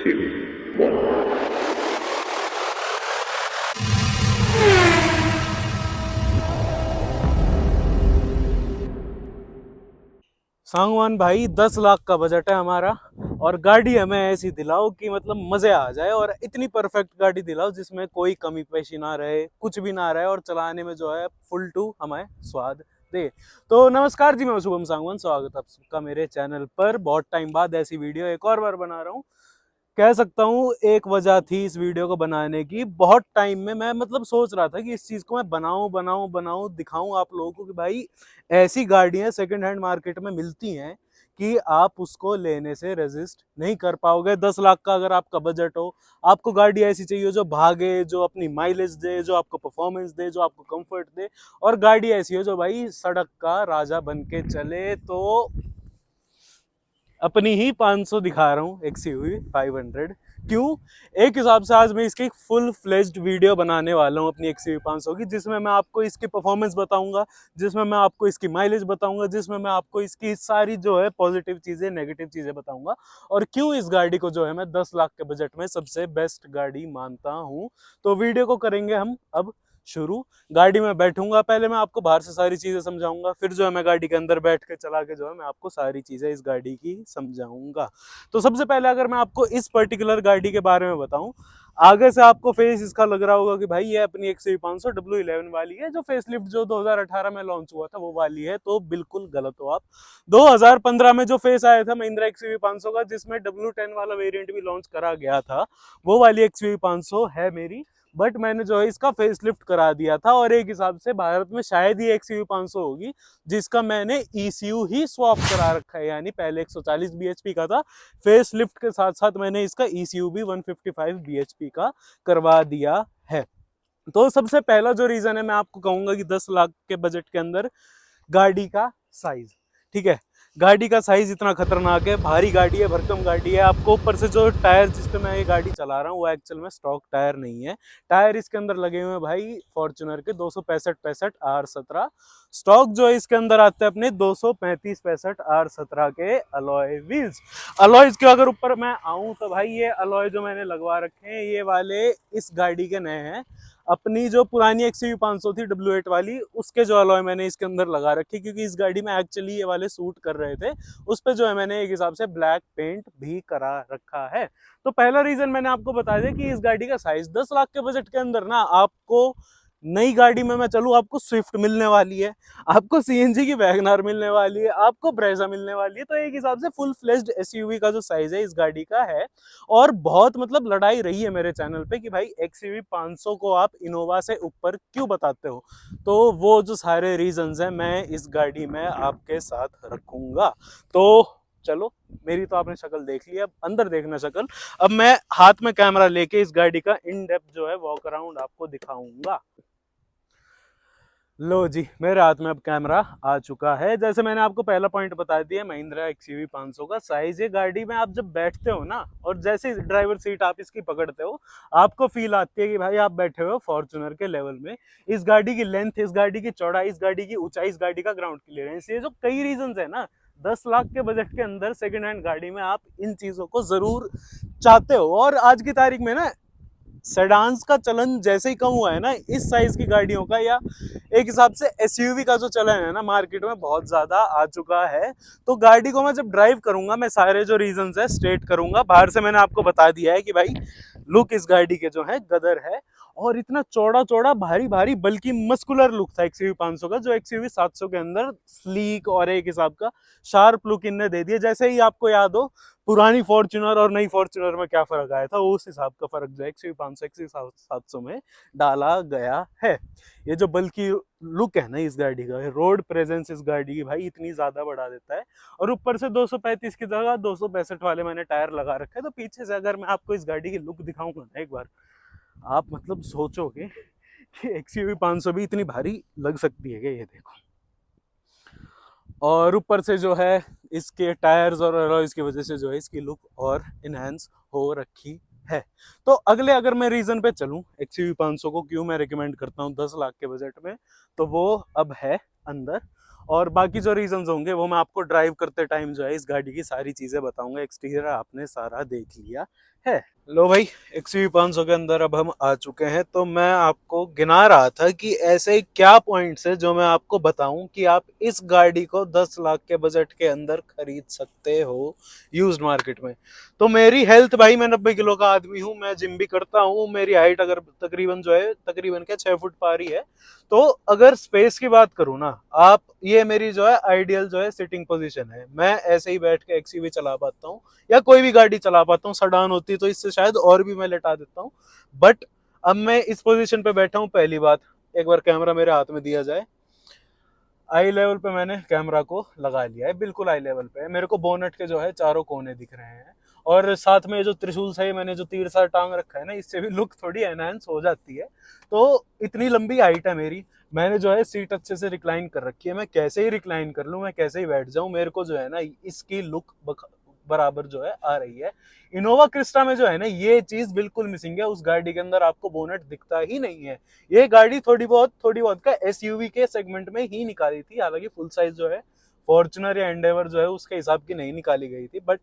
XUV 1. Sangwan भाई 10 लाख का budget है हमारा और गाड़ी हमें ऐसी दिलाओ कि मतलब मजे आ जाए और इतनी परफेक्ट गाड़ी दिलाओ जिसमें कोई कमी पेशी ना रहे, कुछ भी ना रहे और चलाने में जो है फुल टू हमें स्वाद दे। तो नमस्कार जी, मैं शुभम सांगवान, स्वागत है आप सबका मेरे चैनल पर। बहुत टाइम बाद ऐसी वीडियो एक और बार बना रहा हूँ। कह सकता हूँ एक वजह थी इस वीडियो को बनाने की। बहुत टाइम में मैं मतलब सोच रहा था कि इस चीज को मैं बनाऊं दिखाऊं आप लोगों को कि भाई ऐसी गाड़ियां सेकंड हैंड मार्केट में मिलती हैं कि आप उसको लेने से रेजिस्ट नहीं कर पाओगे। 10 लाख का अगर आपका बजट हो, आपको गाड़ी ऐसी चाहिए जो भागे, जो अपनी माइलेज दे, जो आपको परफॉर्मेंस दे, जो आपको कंफर्ट दे, और गाड़ी ऐसी हो जो भाई सड़क का राजा बन के चले, तो अपनी ही 500 दिखा रहा हूँ, XUV 500। क्यों? एक हिसाब से आज मैं इसकी फुल फ्लेज्ड वीडियो बनाने वाला हूँ अपनी XUV 500 की, जिसमें मैं आपको इसकी परफॉर्मेंस बताऊंगा, जिसमें मैं आपको इसकी माइलेज बताऊंगा, जिसमें मैं आपको इसकी सारी जो है पॉजिटिव चीजें, नेगेटिव चीजें बताऊंगा, और क्यों इस गाड़ी को जो है मैं 10 लाख के बजट में सबसे बेस्ट गाड़ी मानता हूँ। तो वीडियो को करेंगे हम अब शुरू। गाड़ी में बैठूंगा, पहले मैं आपको बाहर से सारी चीजें समझाऊंगा, फिर जो है मैं गाड़ी के अंदर बैठ के चला के जो है मैं आपको सारी चीजें इस गाड़ी की समझाऊंगा। तो सबसे पहले अगर मैं आपको इस पर्टिकुलर गाड़ी के बारे में बताऊं, आगे से आपको फेस इसका लग रहा होगा कि भाई ये अपनी XUV 500 W11 वाली है, जो फेसलिफ्ट जो 2018 में लॉन्च हुआ था वो वाली है। तो बिल्कुल गलत हो आप। 2015 में जो फेस आया था महिंद्रा XUV 500 का, जिसमें W10 वाला वेरिएंट भी लॉन्च करा गया था, वो वाली XUV 500 है मेरी। बट मैंने जो है इसका फेसलिफ्ट करा दिया था, और एक हिसाब से भारत में शायद ही XUV 500 होगी जिसका मैंने ECU ही स्वैप करा रखा है। यानी पहले 140 bhp का था, फेसलिफ्ट के साथ साथ मैंने इसका ECU भी 155 bhp का करवा दिया है। तो सबसे पहला जो रीजन है, मैं आपको कहूंगा कि 10 लाख के बजट के अंदर गाड़ी का साइज। ठीक है, गाड़ी का साइज इतना खतरनाक है, भारी गाड़ी है, भरकम गाड़ी है। आपको ऊपर से जो टायर जिसपे मैं ये गाड़ी चला रहा हूँ वो एक्चुअल में स्टॉक टायर नहीं है। टायर इसके अंदर लगे हुए हैं भाई फॉर्च्यूनर के 265 R17। स्टॉक जो है इसके अंदर आते हैं अपने 235 R17 के अलॉय व्हील्स। अलॉयज के अगर ऊपर मैं आऊं तो भाई ये अलॉय जो मैंने लगवा रखे हैं ये वाले इस गाड़ी के नए हैं। अपनी जो पुरानी XUV 500 थी W8 वाली, उसके जो अलॉय मैंने इसके अंदर लगा रखे, क्योंकि इस गाड़ी में एक्चुअली ये वाले सूट कर रहे थे। उस पे जो है मैंने एक हिसाब से ब्लैक पेंट भी करा रखा है। तो पहला रीजन मैंने आपको बता दिया कि इस गाड़ी का साइज 10 लाख के बजट के अंदर ना, आपको नई गाड़ी में मैं चलूँ, आपको स्विफ्ट मिलने वाली है, आपको CNG की वैगनार मिलने वाली है, आपको ब्रेजा मिलने वाली है। तो एक हिसाब से फुल फ्लेज्ड SUV का जो साइज है इस गाड़ी का है। और बहुत मतलब लड़ाई रही है मेरे चैनल पे कि भाई XUV 500 को आप इनोवा से ऊपर क्यों बताते हो। तो वो जो सारे रीजंस हैं मैं इस गाड़ी में आपके साथ रखूंगा। तो चलो, मेरी तो आपने शक्ल देख ली, अब अंदर देखना शक्ल। अब मैं हाथ में कैमरा लेके इस गाड़ी का इन डेप्थ जो है वॉक अराउंड आपको दिखाऊंगा। लो जी, मेरे हाथ में अब कैमरा आ चुका है। जैसे मैंने आपको पहला पॉइंट बता दिया, महिंद्रा XUV 500 का साइज है। गाड़ी में आप जब बैठते हो ना, और जैसे ड्राइवर सीट आप इसकी पकड़ते हो, आपको फील आती है कि भाई आप बैठे हो फॉर्च्यूनर के लेवल में। इस गाड़ी की लेंथ, इस गाड़ी की चौड़ाई, इस गाड़ी की ऊंचाई, इस गाड़ी का ग्राउंड क्लियरेंस, ये जो कई रीजन है ना, 10 लाख के बजट के अंदर सेकेंड हैंड गाड़ी में आप इन चीजों को जरूर चाहते हो। और आज की तारीख में ना सेडान्स का चलन जैसे ही कम हुआ है ना इस साइज की गाड़ियों का, या एक हिसाब से SUV का जो चलन है ना मार्केट में बहुत ज्यादा आ चुका है। तो गाड़ी को मैं जब ड्राइव करूंगा, मैं सारे जो रीजंस है स्टेट करूंगा। बाहर से मैंने आपको बता दिया है कि भाई लुक इस गाड़ी के जो है गदर है, और इतना चौड़ा चौड़ा भारी भारी बल्कि मस्कुलर लुक था XUV 500 का, जो XUV 700 के अंदर स्लीक और एक हिसाब का शार्प लुक इनने दे दिया। जैसे ही आपको याद हो पुरानी फॉर्च्यूनर और नई फॉर्च्यूनर में क्या फर्क आया था, उस हिसाब का फर्क जो XUV 500 XUV 700 में डाला गया है। ये जो बल्कि लुक है ना इस गाड़ी का, रोड प्रेजेंस इस गाड़ी की भाई इतनी ज्यादा बढ़ा देता है। और ऊपर से 235 की जगह 265 वाले मैंने टायर लगा रखे हैं। तो पीछे से अगर मैं आपको इस गाड़ी की लुक दिखाऊंगा ना एक बार, आप मतलब सोचोगे कि XUV 500 भी इतनी भारी लग सकती है क्या। ये देखो, और ऊपर से जो है इसके टायर्स और अलॉयज की वजह से जो है इसकी लुक और इनहेंस हो रखी है। तो अगले अगर मैं रीजन पे चलूं XUV 500 को क्यों मैं रिकमेंड करता हूं 10 लाख के बजट में, तो वो अब है अंदर। और बाकी जो रीजंस होंगे वो मैं आपको ड्राइव करते टाइम जो है इस गाड़ी की सारी चीजें बताऊंगा। एक्सटीरियर आपने सारा देख लिया है। लो भाई, XUV 500 के अंदर अब हम आ चुके हैं। तो मैं आपको गिना रहा था कि ऐसे क्या पॉइंट्स है जो मैं आपको बताऊं कि आप इस गाड़ी को 10 लाख के बजट के अंदर खरीद सकते हो यूज्ड मार्केट में। तो मेरी हेल्थ भाई, मैं 90 किलो का आदमी हूँ, मैं जिम भी करता हूँ, मेरी हाइट अगर तकरीबन जो है तकरीबन क्या 6 फुट पा रही है। तो अगर स्पेस की बात करूँ ना, आप ये मेरी जो है आइडियल जो है सिटिंग पोजीशन है। मैं ऐसे ही बैठ के XUV चला पाता हूँ या कोई भी गाड़ी चला पाता हूँ। सडान होती तो इससे शायद और भी मैं लेटा देता हूँ, बट अब मैं इस पोजीशन पे बैठा हूँ। पहली बात, एक बार कैमरा मेरे हाथ में दिया जाए, आई लेवल पे मैंने कैमरा को लगा लिया है, बिल्कुल आई लेवल पे है। मेरे को बोनट के जो है चारों कोने दिख रहे हैं, और साथ में जो त्रिशूल से मैंने जो तीर सा टांग रखा है ना, इससे भी लुक थोड़ी एनहांस हो जाती है। तो इतनी लंबी हाइट है मेरी, मैंने जो है सीट अच्छे से रिक्लाइन कर रखी है। मैं कैसे ही रिक्लाइन कर लूँ, मैं कैसे ही बैठ जाऊँ, मेरे को जो है ना इसकी लुक बराबर जो है आ रही है। इनोवा क्रिस्टा में जो है ना ये चीज बिल्कुल मिसिंग है। उस गाड़ी के अंदर आपको बोनट दिखता ही नहीं है। ये गाड़ी थोड़ी बहुत का SUV के सेगमेंट में ही निकाली थी, हालांकि फुल साइज जो है फॉर्चुनर या एंडेवर जो है उसके हिसाब की नहीं निकाली गई थी, बट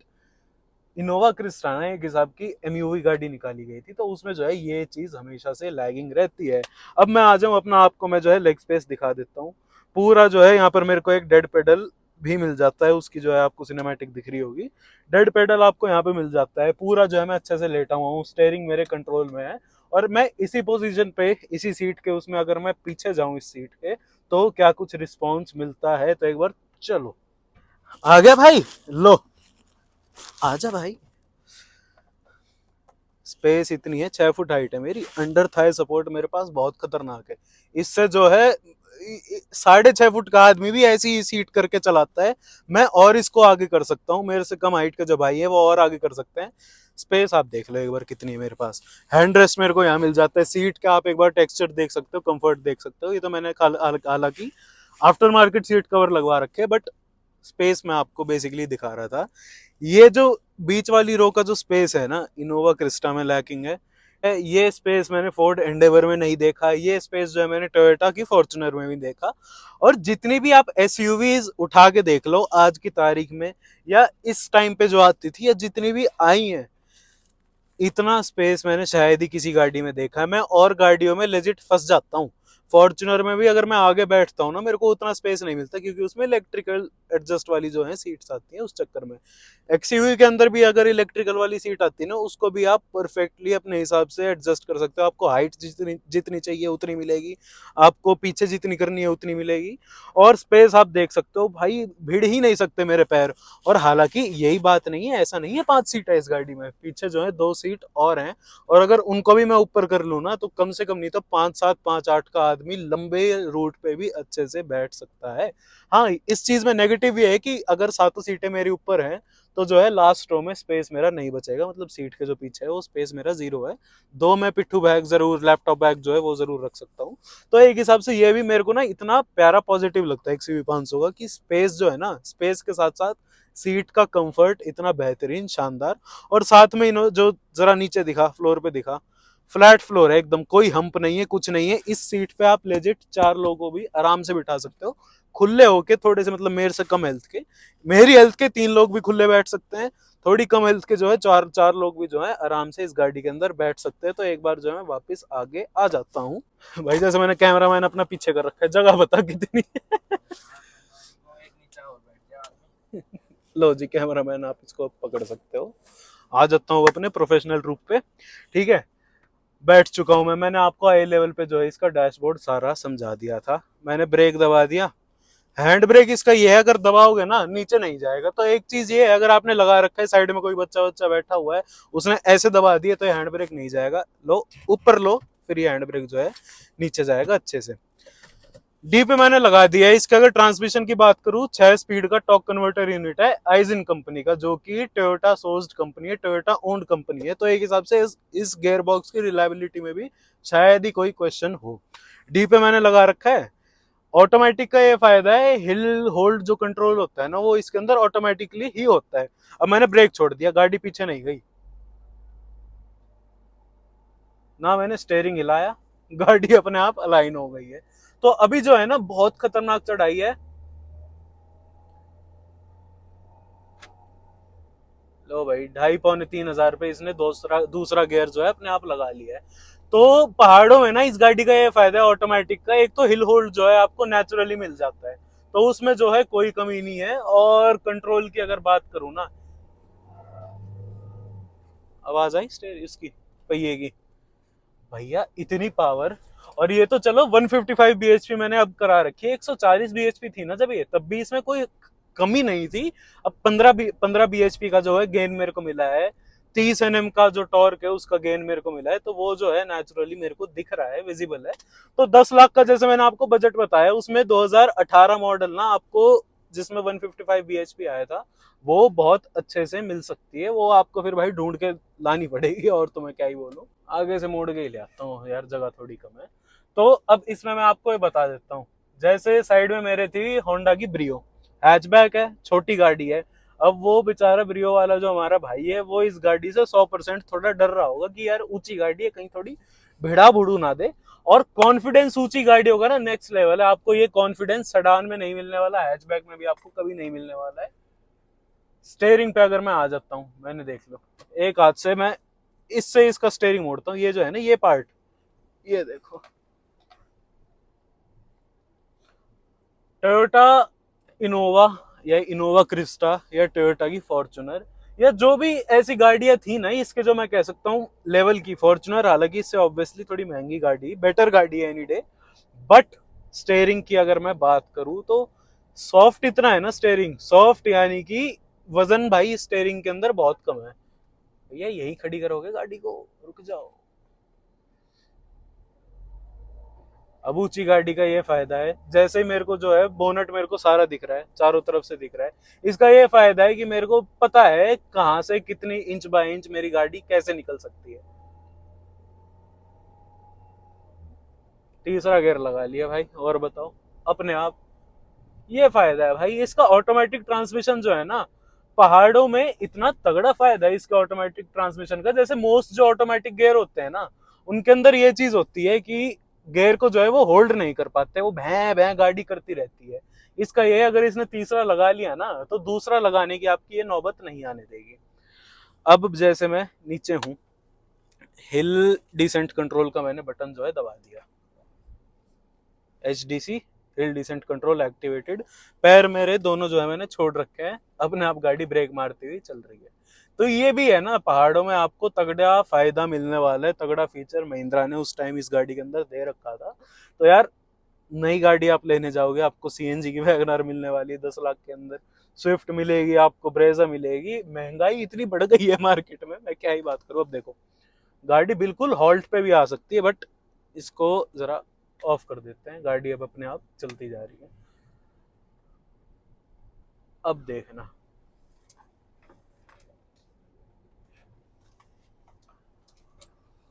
इनोवा क्रिस्टा ना एक हिसाब की MUV गाड़ी निकाली गई थी, तो उसमें जो है ये चीज हमेशा से लैगिंग रहती है। अब मैं आ जाऊं अपना, आपको मैं जो है लेग स्पेस दिखा देता हूँ पूरा। जो है यहाँ पर मेरे को एक डेड पेडल भी मिल जाता है, उसकी जो है आपको सिनेमैटिक दिख रही होगी। डेड पेडल आपको यहाँ पे मिल जाता है पूरा। जो है मैं अच्छे से लेटा हुआ हूँ, स्टेयरिंग मेरे कंट्रोल में है, और मैं इसी पोजीशन पे इसी सीट के उसमें अगर मैं पीछे जाऊं इस सीट के, तो क्या कुछ रिस्पॉन्स मिलता है। तो एक बार चलो, आ गया भाई, लो आजा भाई। स्पेस इतनी है, 6 फुट हाइट है मेरी, अंडर थाई सपोर्ट मेरे पास बहुत खतरनाक है। इससे जो है 6.5 फुट का आदमी भी ऐसी ही सीट करके चलाता है। मैं और इसको आगे कर सकता हूँ, मेरे से कम हाइट के जो भाई है वो और आगे कर सकते हैं। स्पेस आप देख लो एक बार कितनी है मेरे पास। हैंड रेस्ट मेरे को यहाँ मिल जाता है। सीट का आप एक बार टेक्सचर देख सकते हो, कंफर्ट देख सकते हो। ये तो मैंने हालांकि आफ्टर मार्केट सीट कवर लगवा रखे, बट स्पेस में आपको बेसिकली दिखा रहा था। ये जो बीच वाली रो का जो स्पेस है ना, इनोवा क्रिस्टा में लैकिंग है। ये स्पेस मैंने फोर्ड एंडेवर में नहीं देखा। ये स्पेस जो है मैंने टोयोटा की फॉर्च्यूनर में भी देखा। और जितनी भी आप SUVs उठा के देख लो आज की तारीख में, या इस टाइम पे जो आती थी, या जितनी भी आई हैं, इतना स्पेस मैंने शायद ही किसी गाड़ी में देखा है। मैं और गाड़ियों में लेजिट फंस जाता हूँ। फॉर्च्यूनर में भी अगर मैं आगे बैठता हूँ ना, मेरे को उतना स्पेस नहीं मिलता, क्योंकि उसमें इलेक्ट्रिकल एडजस्ट वाली जो है सीट्स आती हैं, उस चक्कर में। XUV के अंदर भी अगर इलेक्ट्रिकल वाली सीट आती है ना, उसको भी आप परफेक्टली अपने हिसाब से एडजस्ट कर सकते हो। आपको हाइट जितनी जितनी चाहिए उतनी मिलेगी, आपको पीछे जितनी करनी है उतनी मिलेगी। और स्पेस आप देख सकते हो भाई, भिड़ ही नहीं सकते मेरे पैर। और हालांकि यही बात नहीं है, ऐसा नहीं है 5 सीट है इस गाड़ी में, पीछे जो है 2 सीट और हैं। और अगर उनको भी मैं ऊपर कर लूँ ना, तो कम से कम नहीं तो 5-7 5-8 का आदमी लंबे रूट पे भी अच्छे से बैठ सकता है। हाँ, इस चीज में नेगेटिव ये है कि अगर 7 सीटें मेरी ऊपर हैं, तो जो है लास्ट रो में स्पेस मेरा नहीं बचेगा। मतलब सीट के जो पीछे है वो स्पेस मेरा 0 है। 2 मैं पिट्ठू बैग जरूर, लैपटॉप बैग जो है वो जरूर रख सकता हूँ। तो एक हिसाब से ये भी मेरे को ना इतना प्यारा पॉजिटिव लगता है XUV 500 का, कि स्पेस जो है ना, स्पेस के साथ साथ सीट का कंफर्ट इतना बेहतरीन, शानदार। और साथ में जो जरा नीचे दिखा, फ्लोर पे दिखा, फ्लैट फ्लोर है एकदम, कोई हम्प नहीं है, कुछ नहीं है। इस सीट पे आप लेजिट 4 लोगों को भी आराम से बिठा सकते हो, खुले होके थोड़े से। मतलब मेरे से कम हेल्थ के, मेरी हेल्थ के 3 लोग भी खुले बैठ सकते हैं। थोड़ी कम हेल्थ के जो है चार चार लोग भी जो है आराम से इस गाड़ी के अंदर बैठ सकते हैं। तो एक बार जो है मैं वापस आगे आ जाता हूँ। भाई जैसे मैंने कैमरा मैन अपना पीछे कर रखा है, जगह बता कितनी है। लो जी कैमरा मैन, आप इसको पकड़ सकते हो। आ जाता हूँ अपने प्रोफेशनल रूप पे। ठीक है, बैठ चुका हूँ मैं। मैंने आपको आई लेवल पे जो है इसका डैशबोर्ड सारा समझा दिया था। मैंने ब्रेक दबा दिया। हैंड ब्रेक इसका ये है, अगर दबाओगे ना नीचे नहीं जाएगा। तो एक चीज ये है, अगर आपने लगा रखा है, साइड में कोई बच्चा बच्चा बैठा हुआ है, उसने ऐसे दबा दिए, तो हैंड ब्रेक नहीं जाएगा। लो ऊपर लो, फिर ये हैंड ब्रेक जो है नीचे जाएगा अच्छे से। डी पे मैंने लगा दिया है। इसके अगर ट्रांसमिशन की बात करूं, 6 स्पीड का टॉर्क कन्वर्टर यूनिट है आइजिन कंपनी का, जो कि टोयोटा सोर्स्ड कंपनी है, टोयोटा ओन्ड कंपनी है। तो एक हिसाब से इस गियर बॉक्स की रिलायबिलिटी में भी शायद ही कोई क्वेश्चन हो। डी पे मैंने लगा रखा है। ऑटोमेटिक का ये फायदा है, हिल होल्ड जो कंट्रोल होता है ना, वो इसके अंदर ऑटोमेटिकली ही होता है। अब मैंने ब्रेक छोड़ दिया, गाड़ी पीछे नहीं गई ना, मैंने स्टेयरिंग हिलाया, गाड़ी अपने आप अलाइन हो गई है। तो अभी जो है ना बहुत खतरनाक चढ़ाई है। लो भाई 2,500-3,000 पे इसने दूसरा दूसरा गियर जो है अपने आप लगा लिया है। तो पहाड़ों में ना इस गाड़ी का ये फायदा है ऑटोमेटिक का, एक तो हिल होल्ड जो है आपको नेचुरली मिल जाता है, तो उसमें जो है कोई कमी नहीं है। और कंट्रोल की अगर बात करूं ना, आवाज आई स्टेयर इसकी पहिए की, भैया इतनी पावर। और ये तो चलो 155 bhp मैंने अब करा रखी है, 140 bhp थी ना जब ये, तब भी इसमें कोई कमी नहीं थी। अब 15 bhp का जो है गेन मेरे को मिला है, 30 Nm का जो टॉर्क है उसका गेन मेरे को मिला है, तो वो जो है नेचुरली मेरे को दिख रहा है, विजिबल है। तो 10 लाख का जैसे मैंने आपको बजट बताया, उसमें 2018 मॉडल ना आपको जिसमें 155 bhp आया था, वो बहुत अच्छे से मिल सकती है। वो आपको फिर भाई ढूंढ के लानी पड़ेगी, और तो मैं क्या ही बोलूं। आगे से मोड़ के ही ले आता हूँ यार, जगह थोड़ी कम है। तो अब इसमें मैं आपको ये बता देता हूँ, जैसे साइड में मेरे थी होंडा की ब्रियो, हैचबैक है, छोटी गाड़ी है। अब वो बेचारा ब्रियो वाला जो हमारा भाई है, वो इस गाड़ी से 100% थोड़ा डर रहा होगा कि यार ऊंची गाड़ी है, कहीं थोड़ी भिड़ा भुड़ू ना दे। और कॉन्फिडेंस ऊंची गाड़ी होगा ना नेक्स्ट लेवल है। आपको ये कॉन्फिडेंस सेडान में नहीं मिलने वाला, हैचबैक में भी आपको कभी नहीं मिलने वाला है। स्टेयरिंग पे अगर मैं आ जाता हूँ, मैंने देख लो एक हाथ से मैं इससे इसका स्टेयरिंग मोड़ता हूँ, ये जो है ना ये पार्ट, ये देखो, टोयोटा इनोवा या इनोवा क्रिस्टा या टोयोटा की फॉर्च्यूनर या जो भी ऐसी गाड़ियां थी ना इसके, जो मैं कह सकता हूँ लेवल की, फॉर्च्यूनर हालांकि इससे ऑब्वियसली थोड़ी महंगी गाड़ी, बेटर गाड़ी है एनी डे, बट स्टेयरिंग की अगर मैं बात करूं तो सॉफ्ट इतना है ना, स्टेयरिंग सॉफ्ट यानी कि वजन भाई स्टेयरिंग के अंदर बहुत कम है। भैया यही खड़ी करोगे गाड़ी को, रुक जाओ। अब ऊंची गाड़ी का ये फायदा है, जैसे ही मेरे को जो है बोनट मेरे को सारा दिख रहा है, चारों तरफ से दिख रहा है। इसका ये फायदा है कि मेरे को पता है कहां से कितनी इंच बाय इंच मेरी गाड़ी कैसे निकल सकती है। तीसरा गियर लगा लिया भाई, और बताओ अपने आप। ये फायदा है भाई इसका, ऑटोमेटिक ट्रांसमिशन जो है ना, पहाड़ों में इतना तगड़ा फायदा है इसके ऑटोमेटिक ट्रांसमिशन का। जैसे मोस्ट जो ऑटोमेटिक गियर होते हैं ना, उनके अंदर ये चीज होती है कि गियर को जो है वो होल्ड नहीं कर पाते, वो भैं भैं गाड़ी करती रहती है। इसका ये, अगर इसने तीसरा लगा लिया ना, तो दूसरा लगाने की आपकी ये नौबत नहीं आने देगी। अब जैसे मैं नीचे हूं, हिल डिसेंट कंट्रोल का मैंने बटन जो है दबा दिया, HDC hill descent control activated. पैर मेरे दोनों जो है मैंने छोड़ रखे हैं, अपने आप गाड़ी ब्रेक मारती हुई चल रही है। तो ये भी है ना, पहाड़ों में आपको तगड़ा फायदा मिलने वाला है, तगड़ा फीचर महिंद्रा ने उस टाइम इस गाड़ी के अंदर दे रखा था। तो यार नई गाड़ी आप लेने जाओगे, आपको CNG की वैगनआर मिलने वाली है 10 लाख के अंदर, स्विफ्ट मिलेगी आपको, ब्रेजा मिलेगी। महंगाई इतनी बढ़ गई है मार्केट में, मैं क्या ही बात करूं। अब देखो गाड़ी बिल्कुल हॉल्ट पे भी आ सकती है, बट इसको जरा ऑफ कर देते हैं, गाड़ी अब अपने आप चलती जा रही है। अब देखना,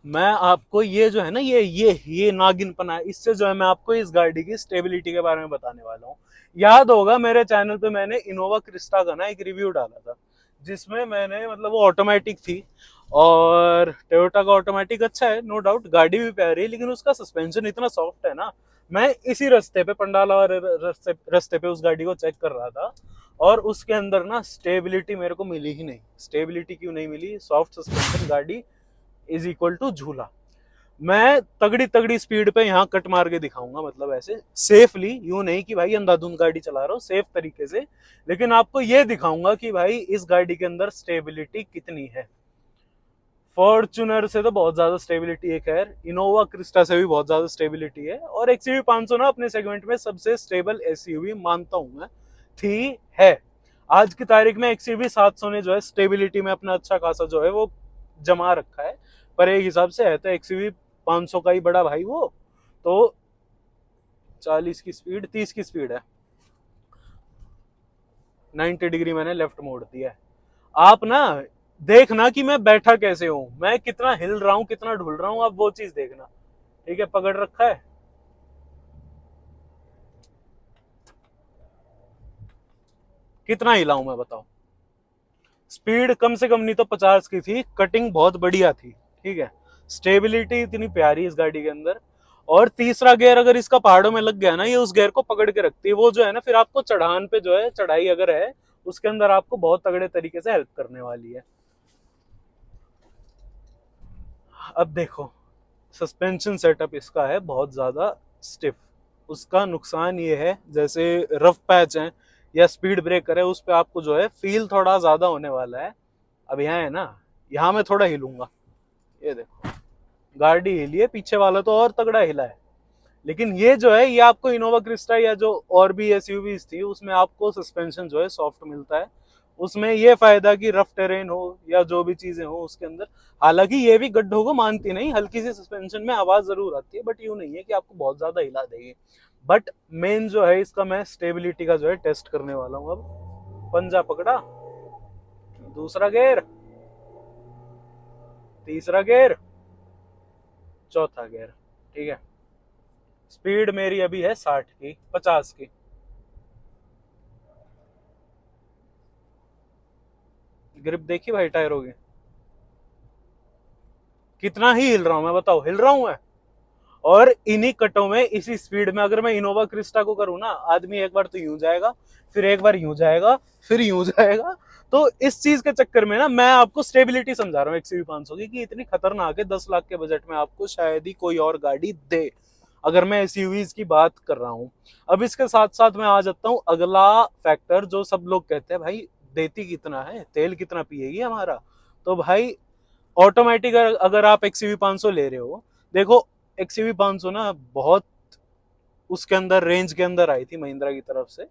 मैं आपको ये जो है ना, ये नागिनपना है, इससे जो है मैं आपको इस गाड़ी की स्टेबिलिटी के बारे में बताने वाला हूँ। याद होगा मेरे चैनल पे मैंने इनोवा क्रिस्टा का ना एक रिव्यू डाला था, जिसमें मैंने मतलब वो ऑटोमेटिक थी, और टोयोटा का ऑटोमेटिक अच्छा है नो डाउट, गाड़ी भी प्यारी है, लेकिन उसका सस्पेंशन इतना सॉफ्ट है ना। मैं इसी रास्ते पे, पंडाला वाले रास्ते पे उस गाड़ी को चेक कर रहा था, और उसके अंदर ना स्टेबिलिटी मेरे को मिली ही नहीं। स्टेबिलिटी क्यों नहीं मिली? सॉफ्ट सस्पेंशन गाड़ी इज इक्वल टू झूला। मैं तगड़ी तगड़ी स्पीड पे यहाँ कट मार के दिखाऊंगा, मतलब ऐसे सेफली, यूं नहीं कि भाई अंधाधुंध गाड़ी चला रहा हूँ, सेफ तरीके से, लेकिन आपको ये दिखाऊंगा कि भाई इस गाड़ी के अंदर स्टेबिलिटी कितनी है। फॉर्च्यूनर से तो बहुत ज्यादा स्टेबिलिटी है, खैर इनोवा क्रिस्टा से भी बहुत ज्यादा स्टेबिलिटी है, और XUV 500 ना अपने सेगमेंट में सबसे स्टेबल SUV मानता हूं मैं, थी, है। आज की तारीख में XUV 700 ने जो है स्टेबिलिटी में अपना अच्छा खासा जो है वो जमा रखा है, पर एक हिसाब से है तो XUV 500 का ही बड़ा भाई वो। तो 40 की स्पीड, 30 की स्पीड है, 90 डिग्री मैंने लेफ्ट मोड़ दिया है। आप ना देखना कि मैं बैठा कैसे हूं, मैं कितना हिल रहा हूं, कितना ढुल रहा हूं, आप वो चीज देखना। ठीक है, पकड़ रखा है, कितना हिला हूं मैं बताओ। स्पीड कम से कम नहीं तो 50 की थी, कटिंग बहुत बढ़िया थी, ठीक है। स्टेबिलिटी इतनी प्यारी इस गाड़ी के अंदर। और तीसरा गियर अगर इसका पहाड़ों में लग गया ना, ये उस गियर को पकड़ के रखती है, वो जो है ना फिर आपको चढ़ान पे जो है, चढ़ाई अगर है उसके अंदर आपको बहुत तगड़े तरीके से हेल्प करने वाली है। अब देखो, सस्पेंशन सेटअप इसका है बहुत ज्यादा स्टिफ। उसका नुकसान ये है, जैसे रफ पैच है या स्पीड ब्रेकर है, उस पे आपको जो है फील थोड़ा ज्यादा होने वाला है। अब यहाँ है ना, यहाँ मैं थोड़ा हिलूंगा, ये देखो गाड़ी हिली है, पीछे वाला तो और तगड़ा हिला है। लेकिन ये जो है, ये आपको इनोवा क्रिस्टा या जो और भी एसयूवीज थी उसमें आपको सस्पेंशन जो है सॉफ्ट मिलता है। उसमें ये फायदा कि रफ टेरेन हो या जो भी चीजें हो उसके अंदर, हालांकि ये भी गड्ढों को मानती नहीं, हल्की सी सस्पेंशन में आवाज जरूर आती है, बट यूं नहीं है कि आपको बहुत ज्यादा हिला देगी। बट मेन जो है इसका, मैं स्टेबिलिटी का जो है टेस्ट करने वाला हूँ। अब पंजा पकड़ा, दूसरा गेयर, तीसरा गेयर, चौथा गेयर, ठीक है। स्पीड मेरी अभी है 60 की, 50 की। ग्रिप देखी भाई टायरों की, कितना ही हिल रहा हूं मैं, बताओ हिल रहा हूं मैं। और इन्हीं कटों में, इसी स्पीड में अगर मैं इनोवा क्रिस्टा को करूँ ना, आदमी एक बार तो यूं जाएगा, फिर एक बार यूं जाएगा, फिर यूं जाएगा। तो इस चीज के चक्कर में ना, मैं आपको स्टेबिलिटी समझा रहा हूँ XUV 500 की, कि इतनी खतरनाक है 10 लाख के बजट में आपको शायद ही कोई और गाड़ी दे, अगर मैं SUVs की बात कर रहा हूँ। अब इसके साथ साथ मैं आ जाता हूँ अगला फैक्टर, जो सब लोग कहते हैं भाई देती कितना है, तेल कितना पिएगी हमारा। तो भाई ऑटोमेटिक अगर आप XUV 500 ले रहे हो, देखो XUV 500 ना बहुत उसके अंदर रेंज के अंदर आई थी महिंद्रा की तरफ से।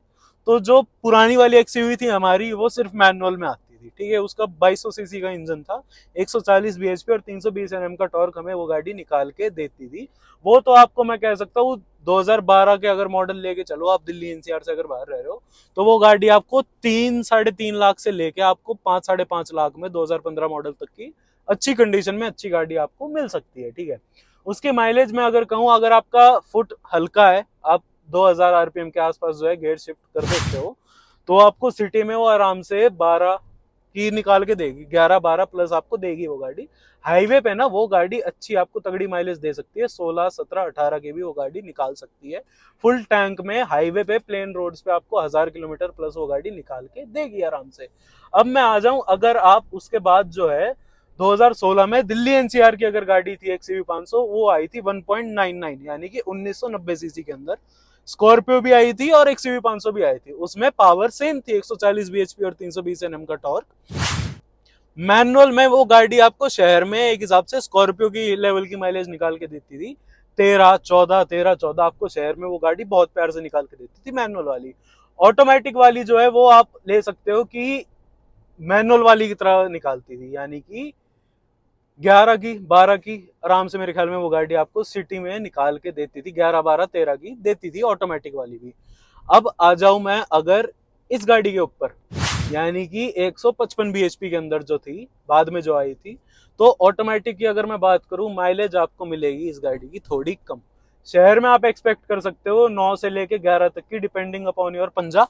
तो जो पुरानी वाली XUV थी हमारी, वो सिर्फ मैनुअल में आती थी, ठीक है। उसका 2200 सीसी का इंजन था, 140 bhp और 320 Nm का टॉर्क हमें वो गाड़ी निकाल के देती थी। वो तो आपको मैं कह सकता हूँ 2012 के अगर मॉडल लेके चलो आप दिल्ली NCR से अगर बाहर रह रहे हो, तो वो गाड़ी आपको 3-3.5 लाख से लेके आपको 5-5.5 लाख में 2015 मॉडल तक की अच्छी कंडीशन में अच्छी गाड़ी आपको मिल सकती है, ठीक है। उसके माइलेज में अगर कहूँ, अगर आपका फुट हल्का है, आप 2000 आरपीएम के आसपास जो है गियर शिफ्ट कर सकते हो, तो आपको सिटी में वो आराम से 12 की निकाल के देगी, 11-12 प्लस आपको देगी वो गाड़ी। हाईवे पे ना वो गाड़ी अच्छी आपको तगड़ी माइलेज दे सकती है, 16-17-18 की भी वो गाड़ी निकाल सकती है। फुल टैंक में हाईवे पे प्लेन रोड्स पे आपको 1000 किलोमीटर प्लस वो गाड़ी निकाल के देगी आराम से। अब मैं आ जाऊं, अगर आप उसके बाद जो है 2016 में दिल्ली NCR की अगर गाड़ी थी XUV 500, वो आई थी 1.99 यानी कि 1990 सीसी के अंदर। स्कॉर्पियो भी आई थी और XUV 500 भी आई थी, उसमें पावर सेम थी, 140 bhp और 320 Nm का टॉर्क। मैनुअल में वो गाड़ी आपको शहर में एक हिसाब से स्कॉर्पियो की लेवल की माइलेज निकाल के देती थी, 13-14 आपको शहर में वो गाड़ी बहुत प्यार से निकाल के देती थी मैनुअल वाली। ऑटोमेटिक वाली जो है वो आप ले सकते हो कि मैनुअल वाली की तरह निकालती थी, यानी कि 11 की 12 की आराम से मेरे ख्याल में वो गाड़ी आपको सिटी में निकाल के देती थी, 11-12-13 की देती थी ऑटोमेटिक वाली भी। अब आ जाऊं मैं अगर इस गाड़ी के ऊपर, यानी कि 155 bhp के अंदर जो थी, बाद में जो आई थी, तो ऑटोमेटिक की अगर मैं बात करूं, माइलेज आपको मिलेगी इस गाड़ी की थोड़ी कम। शहर में आप एक्सपेक्ट कर सकते हो 9 से लेके 11 तक की, डिपेंडिंग अपॉन योर पंजा,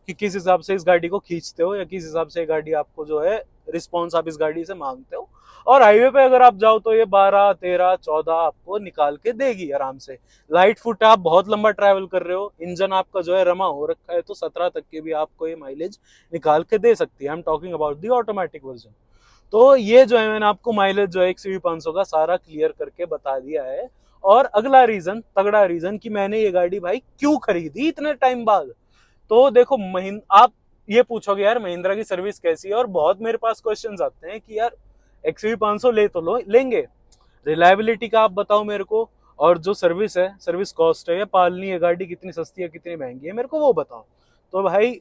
कि किस हिसाब से इस गाड़ी को खींचते हो या किस हिसाब से गाड़ी आपको जो है रिस्पॉन्स आप इस गाड़ी से मांगते हो। और हाईवे पे अगर आप जाओ तो ये 12-13-14 आपको निकाल के देगी आराम से। लाइट फुट आप बहुत लंबा ट्रैवल कर रहे हो, इंजन आपका जो है रमा हो रखा है, तो 17 तक के भी आपको ये माइलेज निकाल के दे सकती है। I am talking about the automatic version. तो ये जो है मैंने आपको माइलेज जो है XUV 500 का सारा क्लियर करके बता दिया है। और अगला रीजन, तगड़ा रीजन, कि मैंने ये गाड़ी भाई क्यों खरीदी इतने टाइम बाद। तो देखो आप ये पूछोगे यार महिंद्रा की सर्विस कैसी है, और बहुत मेरे पास क्वेश्चंस आते हैं कि यार XUV 500 ले तो लेंगे, रिलायबिलिटी का आप बताओ मेरे को, और जो सर्विस है, सर्विस कॉस्ट है या पालनी है गाड़ी, कितनी सस्ती है कितनी महंगी है, मेरे को वो बताओ। तो भाई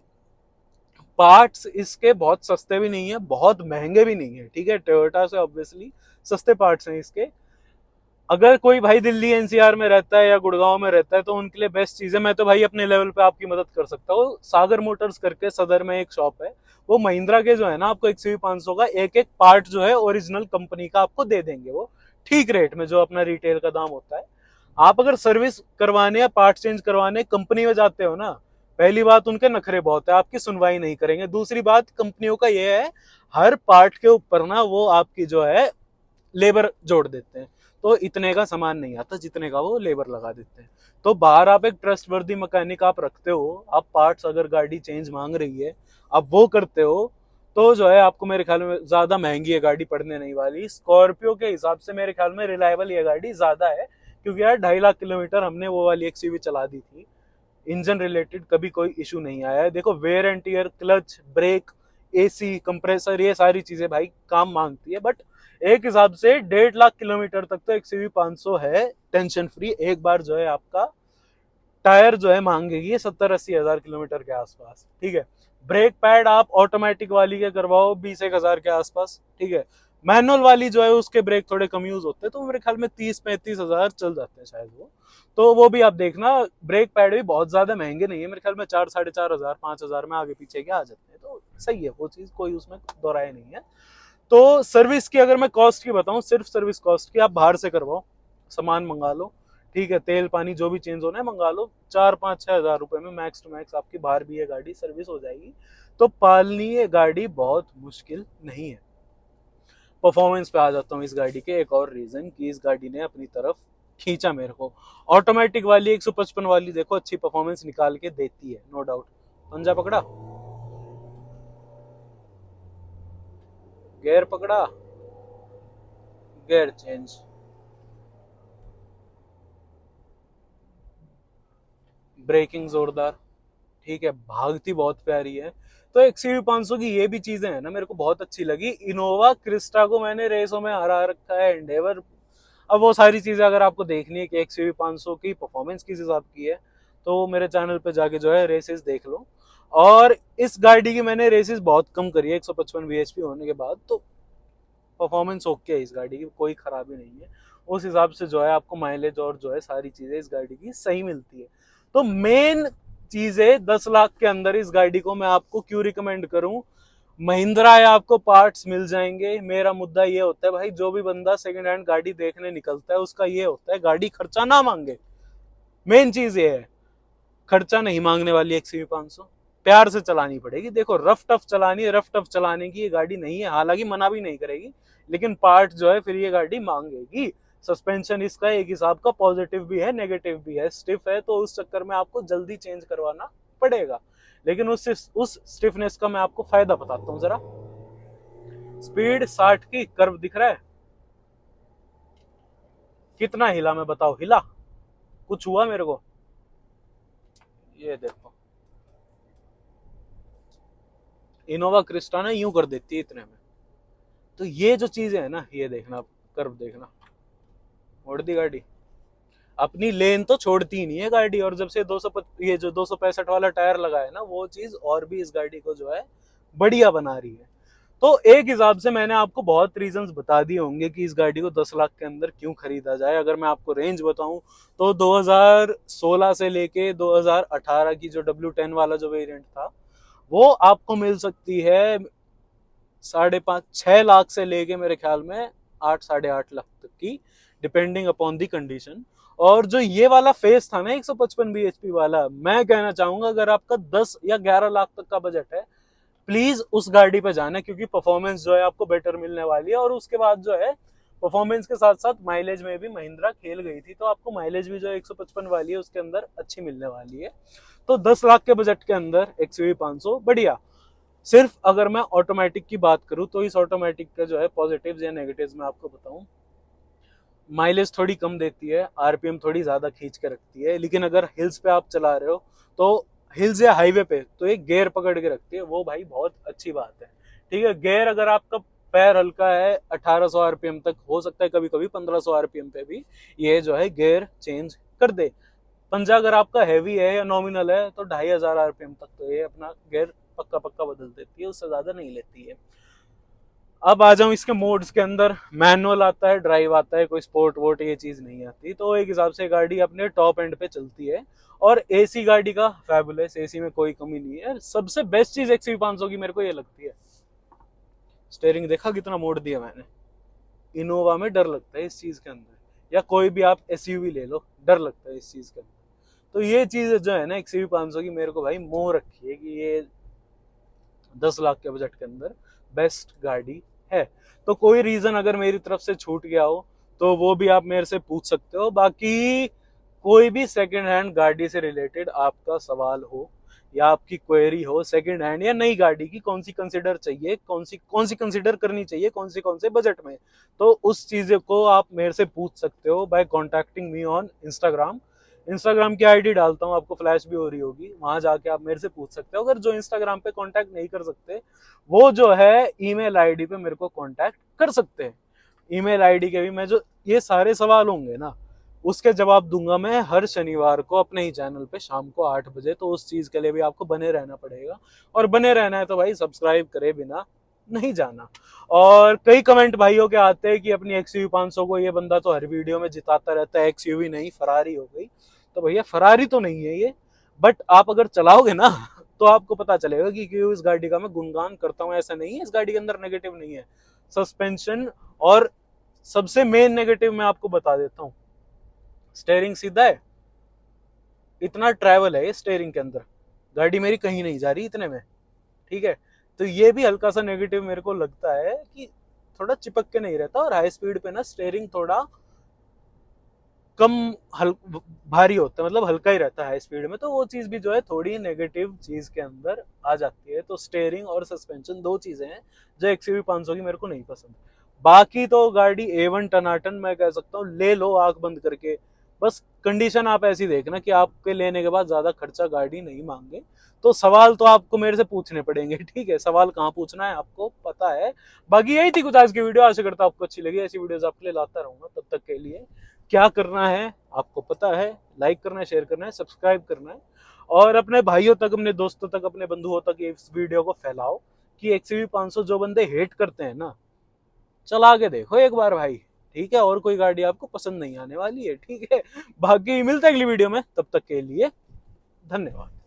पार्ट्स इसके बहुत सस्ते भी नहीं है, बहुत महंगे भी नहीं है, ठीक है। टोयोटा से ऑब्वियसली सस्ते पार्ट्स हैं इसके। अगर कोई भाई दिल्ली NCR में रहता है या गुड़गांव में रहता है, तो उनके लिए बेस्ट चीज है, मैं तो भाई अपने लेवल पे आपकी मदद कर सकता हूँ। सागर मोटर्स करके सदर में एक शॉप है, वो महिंद्रा के जो है ना आपको XUV 500 का एक एक पार्ट जो है ओरिजिनल कंपनी का आपको दे देंगे, वो ठीक रेट में, जो अपना रिटेल का दाम होता है। आप अगर सर्विस करवाने या पार्ट चेंज करवाने कंपनी में जाते हो ना, पहली बात उनके नखरे बहुत है, आपकी सुनवाई नहीं करेंगे। दूसरी बात कंपनियों का ये है, हर पार्ट के ऊपर ना वो आपकी जो है लेबर जोड़ देते हैं। तो इतने का सामान नहीं आता जितने का वो लेबर लगा देते हैं। तो बाहर आप एक ट्रस्टवर्दी मैकेनिक आप रखते हो, आप पार्ट्स अगर गाड़ी चेंज मांग रही है आप वो करते हो, तो जो है आपको मेरे ख्याल में ज्यादा महंगी है गाड़ी पड़ने नहीं वाली। स्कॉर्पियो के हिसाब से मेरे ख्याल में रिलायबल ये गाड़ी ज्यादा है, क्योंकि यार 2.5 लाख किलोमीटर हमने वो वाली एक्सयूवी चला दी थी, इंजन रिलेटेड कभी कोई इशू नहीं आया है। देखो wear and tear, clutch, brake, AC, compressor, ये सारी चीजें भाई काम मांगती है, बट एक हिसाब से 1.5 लाख किलोमीटर तक तो एक्सयूवी 500 है टेंशन फ्री। एक बार जो है आपका टायर जो है मांगेगी 70-80 हज़ार किलोमीटर के आसपास, ठीक है। ब्रेक पैड आप ऑटोमेटिक वाली के करवाओ 20-1 हज़ार के आसपास, ठीक है। मैनुअल वाली जो है उसके ब्रेक थोड़े कम यूज होते हैं, तो मेरे ख्याल में 30-35 हज़ार चल जाते हैं शायद वो। तो वो भी आप देखना, ब्रेक पैड भी बहुत ज्यादा महंगे नहीं है, मेरे ख्याल में 4-4.5 हज़ार 5 हज़ार में आगे पीछे के आ जाते हैं, तो सही है वो चीज, कोई उसमें दोहराया नहीं है। तो सर्विस की अगर मैं कॉस्ट की बताऊं, सिर्फ सर्विस कॉस्ट की, आप बाहर से करवाओ, सामान मंगा लो, ठीक है, तेल पानी जो भी चेंज होना है मंगा लो, 4-5-6 हज़ार रुपए में मैक्स टू मैक्स आपकी बाहर भी ये गाड़ी सर्विस हो जाएगी। तो पालनी ये गाड़ी बहुत मुश्किल नहीं है। परफॉर्मेंस पे आ जाता हूँ इस गाड़ी के, एक और रीजन कि इस गाड़ी ने अपनी तरफ खींचा मेरे को। ऑटोमेटिक वाली 155 वाली देखो अच्छी परफॉर्मेंस निकाल के देती है, नो डाउट। पंजा पकड़ा, गियर पकड़ा, गियर चेंज, ब्रेकिंग जोरदार, ठीक है, भागती बहुत प्यारी है। तो XUV 500 की ये भी चीजें हैं ना मेरे को बहुत अच्छी लगी। इनोवा क्रिस्टा को मैंने रेसों में हरा रखा है, एंडेवर, अब वो सारी चीजें अगर आपको देखनी है कि XUV 500 की परफॉर्मेंस किस हिसाब की है, तो मेरे चैनल पे जाके जो है रेसेस देख लो। और इस गाड़ी की मैंने रेसेस बहुत कम करी है 155 bhp होने के बाद, तो परफॉर्मेंस ओके है इस गाड़ी की, कोई खराबी नहीं है। उस हिसाब से जो है आपको माइलेज और जो है सारी चीजें इस गाड़ी की सही मिलती है। तो मेन चीजें 10 लाख के अंदर इस गाड़ी को मैं आपको क्यों रिकमेंड करूं, महिंद्रा है, आपको पार्ट्स मिल जाएंगे। मेरा मुद्दा ये होता है भाई, जो भी बंदा सेकंड हैंड गाड़ी देखने निकलता है उसका ये होता है गाड़ी खर्चा ना मांगे। मेन चीज ये है, खर्चा नहीं मांगने वाली XUV 500, प्यार से चलानी पड़ेगी। देखो रफ टफ चलानी है, रफ टफ चलाने की ये गाड़ी नहीं है, हालांकि मना भी नहीं करेगी, लेकिन पार्ट जो है फिर ये गाड़ी मांगेगी। सस्पेंशन इसका एक हिसाब का पॉजिटिव भी है नेगेटिव भी है, स्टिफ है, तो उस चक्कर में आपको जल्दी चेंज करवाना पड़ेगा। लेकिन उस स्टिफनेस का मैं आपको फायदा बताता हूँ जरा। स्पीड 60 की, कर्व दिख रहा है, कितना हिला मैं बताओ, हिला कुछ हुआ मेरे को? ये देखो इनोवा क्रिस्टा ना यूं कर देती है इतने में। तो ये जो चीजें है ना, ये देखना, कर्व देखना, मोड़ दी गाड़ी, अपनी लेन तो छोड़ती ही नहीं है गाड़ी। और जब से 200 ये जो 265 वाला टायर लगा है ना, वो चीज और भी इस गाड़ी को जो है बढ़िया बना रही है। तो एक हिसाब से मैंने आपको बहुत रीजंस बता दिए होंगे कि इस गाड़ी को 10 लाख के अंदर क्यों खरीदा जाए। अगर मैं आपको रेंज बताऊं तो 2016 से लेके 2018 की जो W10 वाला जो वेरिएंट था, वो आपको मिल सकती है 5.5-6 लाख से लेके मेरे ख्याल में 8-8.5 लाख तक की, डिपेंडिंग अपॉन दी कंडीशन। और जो ये वाला फेस था ना 155 bhp वाला, मैं कहना चाहूंगा अगर आपका 10 या 11 लाख तक का बजट है, प्लीज उस गाड़ी पे जाना, क्योंकि परफॉर्मेंस जो है आपको बेटर मिलने वाली है। और उसके बाद जो है परफॉर्मेंस के साथ साथ माइलेज में भी महिंद्रा खेल गई थी, तो आपको माइलेज भी जो 155 वाली है उसके अंदर अच्छी मिलने वाली है। तो 10 लाख के बजट के अंदर XUV 500 बढ़िया। सिर्फ अगर मैं ऑटोमेटिक की बात करूं तो इस ऑटोमेटिक का जो है पॉजिटिव्स या नेगेटिव्स मैं आपको बताऊं, माइलेज थोड़ी कम देती है, आरपीएम थोड़ी ज्यादा खींच के रखती है, लेकिन अगर हिल्स पे आप चला रहे हो तो हिल्स या हाईवे पे तो एक गियर पकड़ के रखती है, वो भाई बहुत अच्छी बात है, ठीक है। गियर अगर आपका पैर हल्का है 1800 आरपीएम तक, हो सकता है कभी कभी 1500 आरपीएम पे भी ये जो है गियर चेंज कर दे। पंजा अगर आपका हैवी है या नॉमिनल है तो 2500 आरपीएम तक तो ये अपना गियर पक्का पक्का बदल देती है, उससे ज्यादा नहीं लेती है। अब आ जाऊं इसके मोड्स के अंदर, मैनुअल आता है, ड्राइव आता है, कोई स्पोर्ट वोट ये चीज नहीं आती। तो एक हिसाब से गाड़ी अपने टॉप एंड पे चलती है। और एसी गाड़ी का फैबुलस, एसी में कोई कमी नहीं है। सबसे बेस्ट चीज XUV 500 की मेरे को ये लगती है, स्टेयरिंग देखा कितना मोड़ दिया मैंने। इनोवा में डर लगता है इस चीज के अंदर, या कोई भी आप SUV ले लो, डर लगता है इस चीज के अंदर। तो ये चीज जो है ना XUV 500 की, मेरे को भाई मोह रखी है कि ये 10 लाख के बजट के अंदर बेस्ट गाड़ी है। तो कोई रीजन अगर मेरी तरफ से छूट गया हो तो वो भी आप मेरे से पूछ सकते हो। बाकी कोई भी सेकंड हैंड गाड़ी से रिलेटेड आपका सवाल हो या आपकी क्वेरी हो सेकंड हैंड या नई गाड़ी की कौन सी कंसिडर चाहिए, कौन सी कंसिडर करनी चाहिए, कौन से बजट में, तो उस चीज को आप मेरे से पूछ सकते हो by contacting me on Instagram. Instagram की आईडी डालता हूँ, आपको फ्लैश भी हो रही होगी, वहां जाके आप मेरे से पूछ सकते हो। अगर जो इंस्टाग्राम पे कांटेक्ट नहीं कर सकते वो जो है ईमेल आईडी पे मेरे को कांटेक्ट कर सकते हैं। ईमेल आईडी के भी मैं जो ये सारे सवाल होंगे ना उसके जवाब दूंगा मैं हर शनिवार को अपने ही चैनल पे शाम को 8 बजे। तो उस चीज के लिए भी आपको बने रहना पड़ेगा, और बने रहना है तो भाई सब्सक्राइब करे बिना नहीं जाना। और कई कमेंट भाइयों के आते हैं कि अपनी XUV 500 को ये बंदा तो हर वीडियो में जिताता रहता है, XUV नहीं फरारी हो गई। तो भैया फरारी तो नहीं है ये, बट आप अगर चलाओगे ना तो आपको पता चलेगा कि क्यों इस गाड़ी का मैं गुणगान करता हूँ। ऐसा नहीं है, इस गाड़ी के अंदर नेगेटिव नहीं है, सस्पेंशन। और सबसे मेन नेगेटिव मैं आपको बता देता हूँ, स्टेयरिंग सीधा है, इतना ट्रैवल है स्टेयरिंग के अंदर, गाड़ी मेरी कहीं नहीं जा रही इतने में, ठीक है। तो ये भी हल्का सा नेगेटिव मेरे को लगता है कि थोड़ा चिपक के नहीं रहता, और हाई स्पीड पे ना स्टेयरिंग थोड़ा कम भारी होता है, मतलब हल्का ही रहता है हाई स्पीड में। तो वो चीज भी जो है थोड़ी नेगेटिव चीज के अंदर आ जाती है। तो स्टेयरिंग और सस्पेंशन दो चीजें हैं जो XUV 500 की मेरे को नहीं पसंद। बाकी तो गाड़ी A1 टनाटन, मैं कह सकता हूँ ले लो आंख बंद करके। बस कंडीशन आप ऐसी देखना कि आपके लेने के बाद ज्यादा खर्चा गाड़ी नहीं मांगे। तो सवाल तो आपको मेरे से पूछने पड़ेंगे, ठीक है, सवाल कहाँ पूछना है आपको पता है। बाकी यही थी कुछ आज की वीडियो, आशा करता हूँ आपको अच्छी लगी। ऐसी वीडियोस आपके लिए लाता रहूंगा, तब तक के लिए क्या करना है आपको पता है, लाइक करना है, शेयर करना है, सब्सक्राइब करना है, और अपने भाइयों तक, अपने दोस्तों तक, अपने बंधुओं तक इस वीडियो को फैलाओ कि XUV 500 जो बंदे हेट करते हैं ना, चला के देखो एक बार भाई, ठीक है। और कोई गाड़ी आपको पसंद नहीं आने वाली है, ठीक है। बाकी मिलते हैं अगली वीडियो में, तब तक के लिए धन्यवाद।